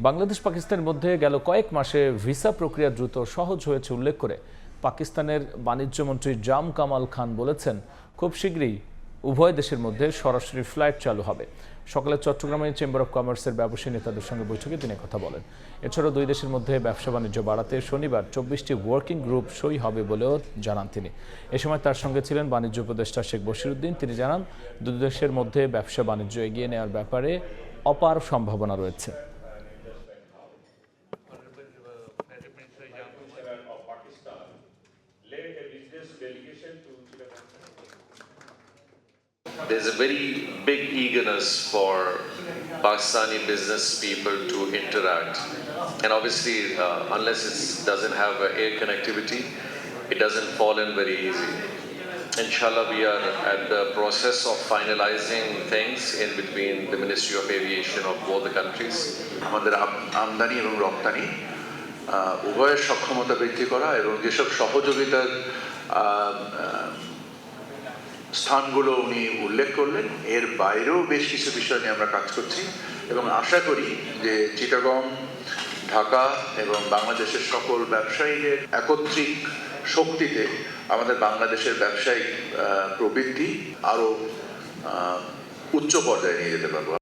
বাংলাদেশ পাকিস্তানের মধ্যে গেল কয়েক মাসে ভিসা প্রক্রিয়া দ্রুত সহজ হয়েছে উল্লেখ করে পাকিস্তানের বাণিজ্যমন্ত্রী জাম কামাল খান বলেছেন, খুব শীঘ্রই উভয় দেশের মধ্যে সরাসরি ফ্লাইট চালু হবে। সকালে চট্টগ্রামে চেম্বার অব কমার্সের ব্যবসায়ী নেতাদের সঙ্গে বৈঠকে তিনি কথা বলেন। এছাড়াও দুই দেশের মধ্যে ব্যবসা বাণিজ্য বাড়াতে শনিবার 24টি ওয়ার্কিং গ্রুপ সই হবে বলেও জানান তিনি। এ সময় তার সঙ্গে ছিলেন বাণিজ্য উপদেষ্টা শেখ বশিরউদ্দিন। তিনি জানান, দুই দেশের মধ্যে ব্যবসা বাণিজ্য এগিয়ে নেওয়ার ব্যাপারে অপার সম্ভাবনা রয়েছে। There's a very big eagerness for Pakistani business people to interact, and obviously unless it doesn't have air connectivity, it doesn't fall in very easy. Inshallah, we are at the process of finalizing things in between the Ministry of Aviation of both the countries. আমাদের আমদানি এবং রপ্তানি উভয়ের সক্ষমতা বৃদ্ধি করা এবং যেসব সহযোগিতার স্থানগুলো উনি উল্লেখ করলেন, এর বাইরেও বেশ কিছু বিষয় নিয়ে আমরা কাজ করছি এবং আশা করি যে চিটাগং, ঢাকা এবং বাংলাদেশের সকল ব্যবসায়ীদের একত্রিক শক্তিতে আমাদের বাংলাদেশের ব্যবসায়িক প্রবৃদ্ধি আরও উচ্চ পর্যায়ে নিয়ে যেতে পারবো।